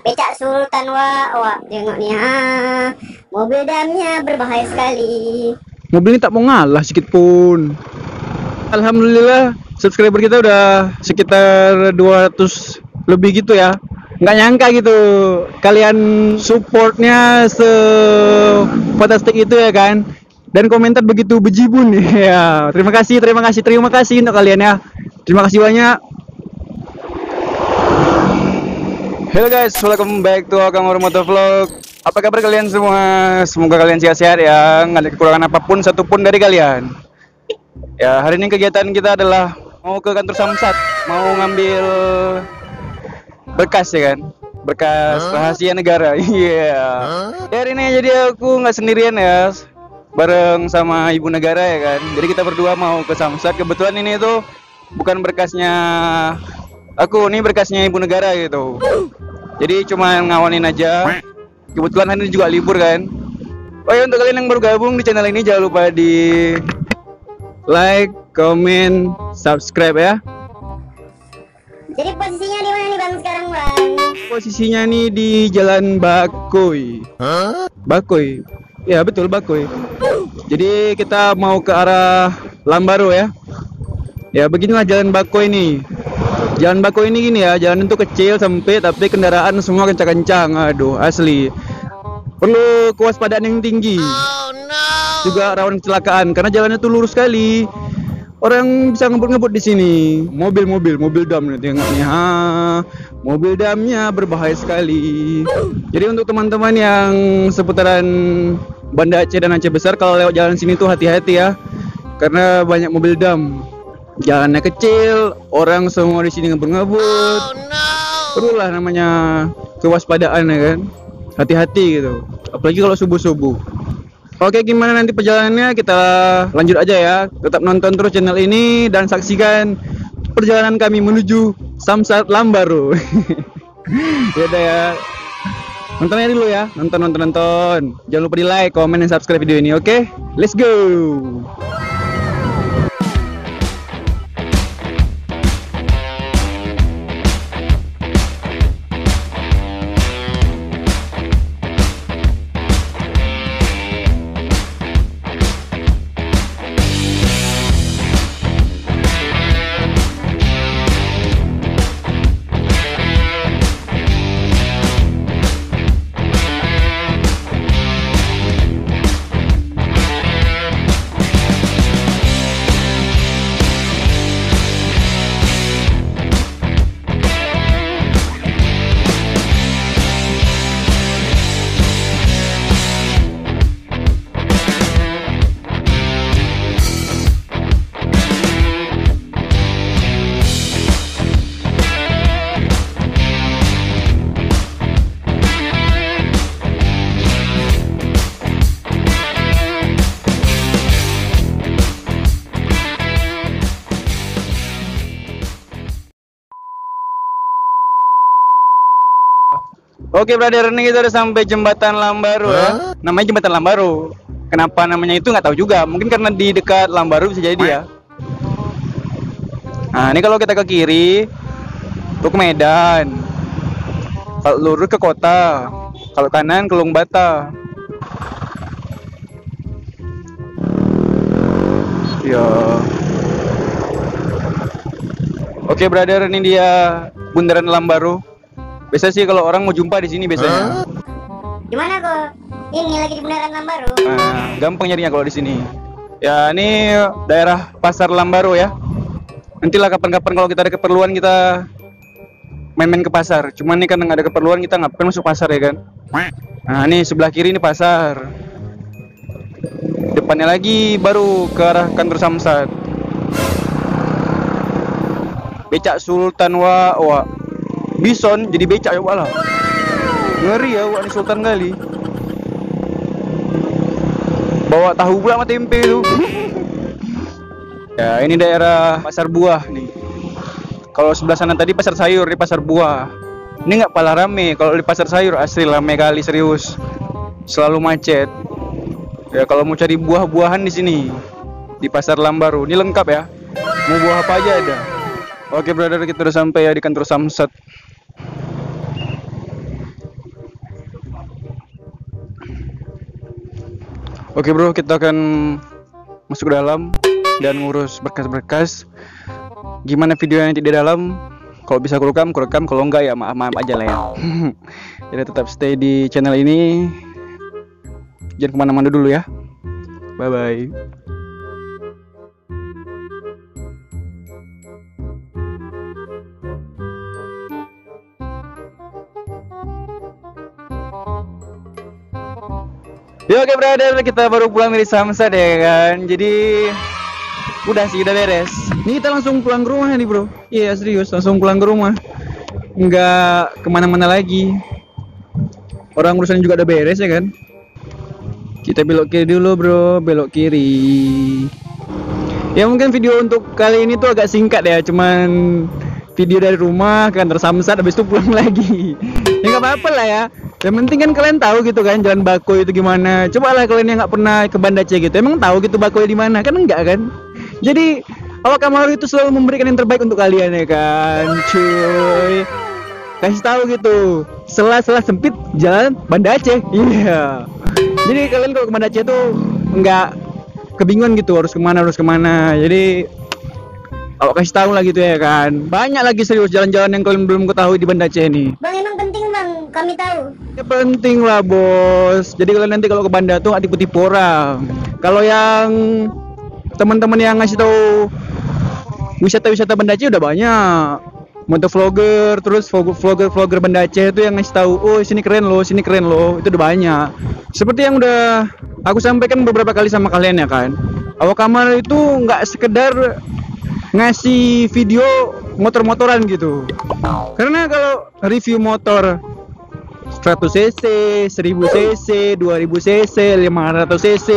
Becak Sultan wah tengok nih mobil damnya berbahaya sekali. Mobil ini tak mau ngalah sedikit pun. Alhamdulillah subscriber kita udah sekitar 200 lebih gitu ya. Nggak nyangka gitu kalian supportnya fantastik itu ya kan. Dan komentar begitu bejibun ya. Terima kasih untuk kalian ya. Terima kasih banyak. Hello guys, welcome back to Akang Motor Vlog. Apa kabar kalian semua? Semoga kalian sehat-sehat ya, nggak ada kekurangan apapun satupun dari kalian. Ya, hari ini kegiatan kita adalah mau ke kantor Samsat, mau ngambil berkas ya kan, berkas rahasia negara. Iya. Hari ini jadi aku nggak sendirian ya, bareng sama ibu negara ya kan. Jadi kita berdua mau ke Samsat. Kebetulan ini tuh bukan berkasnya aku, ini berkasnya ibu negara gitu. Jadi cuma ngawanin aja. Kebetulan hari ini juga libur kan. Oh ya, untuk kalian yang baru gabung di channel ini jangan lupa di like, comment, subscribe ya. Jadi posisinya di mana nih Bang sekarang Bang? Posisinya nih di Jalan Bakoy. Bakoy. Ya betul, Bakoy. Jadi kita mau ke arah Lambaro ya. Ya beginilah Jalan Bakoy ini. Jalan Bakoy ini gini ya, jalan itu kecil sempit tapi kendaraan semua kencang-kencang. Aduh, asli. Perlu kewaspadaan yang tinggi. Oh no. Juga rawan kecelakaan karena jalannya tuh lurus sekali. Orang bisa ngebut-ngebut di sini. Mobil dam nih tengoknya. Mobil damnya berbahaya sekali. Jadi untuk teman-teman yang seputaran Banda Aceh dan Aceh Besar, kalau lewat jalan sini tuh hati-hati ya. Karena banyak mobil dam. Jalannya kecil, orang semua di sini ngebut-ngebut. Oh no. Perlulah namanya kewaspadaan ya kan. Hati-hati gitu. Apalagi kalau subuh-subuh. Oke, gimana nanti perjalanannya, kita lanjut aja ya. Tetap nonton terus channel ini dan saksikan perjalanan kami menuju Samsat Lambaro. Yaudah ya. Nontonnya dulu ya. Nonton. Jangan lupa di like, comment, dan subscribe video ini, oke? Let's go. Oke brother, ini kita udah sampai jembatan Lambaro ya. Namanya jembatan Lambaro. Kenapa namanya itu nggak tahu juga. Mungkin karena di dekat Lambaro bisa jadi ya. Nah ini kalau kita ke kiri, tuh ke Medan. Kalau lurus ke kota. Kalau kanan ke Lungbata. Ya. Oke brother, ini dia bundaran Lambaro. Biasa sih kalau orang mau jumpa di sini biasanya. Gimana kok? Ini lagi di bundaran Lambaro. Nah, gampang nyarinya kalau di sini. Ya, ini daerah Pasar Lambaro ya. Nantilah kapan-kapan kalau kita ada keperluan kita main-main ke pasar. Cuman nih kan nggak ada keperluan, kita ngapain masuk pasar ya kan. Nah, ini sebelah kiri ini pasar. Depannya lagi baru ke arah kantor Samsat. Becak Sultan wah. Bison jadi becak ya lah. Ngeri ya wak, ini Sultan kali. Bawa tahu pula sama tempe tuh. Ya ini daerah pasar buah nih. Kalau sebelah sana tadi pasar sayur, di pasar buah. Ini nggak pala rame. Kalau di pasar sayur asli rame kali, serius. Selalu macet. Ya kalau mau cari buah-buahan di sini di pasar Lambaro, ini lengkap ya. Mau buah apa aja ada. Oke brother, kita udah sampai ya di kantor Samsat. Oke bro, kita akan masuk ke dalam dan ngurus berkas-berkas. Gimana videonya tidak dalam? Kalau bisa aku rekam, kalau enggak ya maaf aja lah ya. Jadi tetap stay di channel ini. Jangan kemana-mana dulu ya. Bye bye. Ya oke brother, kita baru pulang dari Samsat ya kan. Jadi udah sih, udah beres. Ini kita langsung pulang ke rumah nih bro. Iya serius, langsung pulang ke rumah. Nggak kemana-mana lagi. Orang urusan juga udah beres ya kan. Kita belok kiri dulu bro, belok kiri. Ya mungkin video untuk kali ini tuh agak singkat ya, cuman video dari rumah ke kantor Samsat, habis itu pulang lagi. Ya nggak apa-apa lah ya. Yang penting kan kalian tahu gitu kan jalan Bakoy itu gimana. Coba lah kalian yang nggak pernah ke Banda Aceh gitu, emang tahu gitu Bakoy di mana? Kan enggak kan? Jadi awak Kamaru itu selalu memberikan yang terbaik untuk kalian ya kan, cuy. Kasih tahu gitu, sela-sela sempit jalan Banda Aceh. Iya. Jadi kalian kalau ke Banda Aceh tuh nggak kebingungan gitu harus kemana. Jadi awak kasih tahu lah gitu ya kan. Banyak lagi serius jalan-jalan yang kalian belum ketahui di Banda Aceh ini. Bang, emang penting bang kami tahu. Ya penting lah bos. Jadi kalian nanti kalau ke Banda tuh nggak tipu-tipu orang. Kalau yang teman-teman yang ngasih tahu wisata-wisata Banda Aceh udah banyak. Motovlogger, terus vlogger Banda Aceh itu yang ngasih tahu, oh sini keren loh, itu udah banyak. Seperti yang udah aku sampaikan beberapa kali sama kalian ya kan. Awak Kamar itu nggak sekedar ngasih video motor-motoran gitu. Karena kalau review motor 100 cc, 1000 cc, 2000 cc, 500 cc,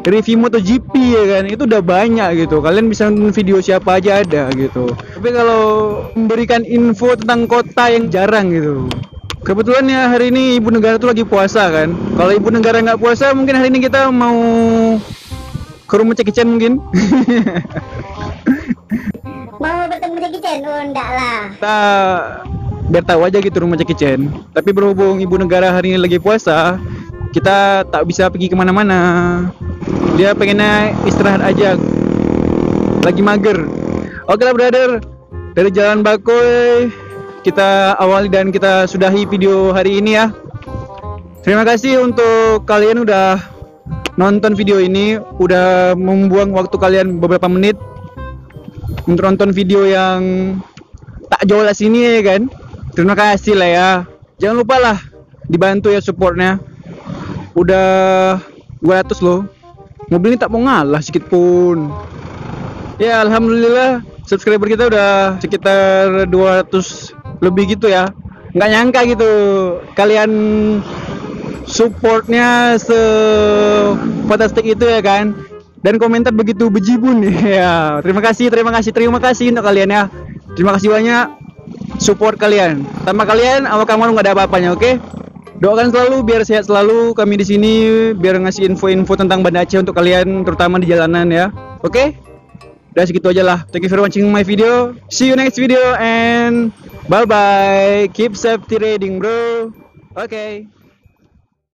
review MotoGP ya kan, itu udah banyak gitu. Kalian bisa nonton video siapa aja ada gitu. Tapi kalau memberikan info tentang kota yang jarang gitu. Kebetulan ya hari ini ibu negara tuh lagi puasa kan. Kalau ibu negara nggak puasa, mungkin hari ini kita mau ke rumah Jackie Chan mungkin. Mau bertemu Jackie Chan? Oh enggak lah. Kita biar tahu aja gitu rumah Jackie Chan. Tapi berhubung ibu negara hari ini lagi puasa, kita tak bisa pergi kemana-mana. Dia pengennya istirahat aja, lagi mager. Oke lah brother, dari Jalan Bakoy kita awali dan kita sudahi video hari ini ya. Terima kasih untuk kalian udah nonton video ini, udah membuang waktu kalian beberapa menit untuk nonton video yang tak jelas ini ya kan. Terima kasih lah ya. Jangan lupa lah dibantu ya supportnya. Udah 200 loh. Mobil ini tak mau ngalah sedikit pun. Ya alhamdulillah subscriber kita udah sekitar 200 lebih gitu ya. Nggak nyangka gitu kalian supportnya se-fantastik itu ya kan. Dan komentar begitu bejibun ya. Terima kasih untuk kalian ya. Terima kasih banyak support kalian. Tanpa kalian awak Kamaru nggak ada apa-apanya, oke? Doakan selalu biar sehat selalu kami di sini, biar ngasih info-info tentang Banda Aceh untuk kalian terutama di jalanan ya. Oke? Udah segitu aja lah. Thank you for watching my video. See you next video and bye bye. Keep safety riding, bro. Okay.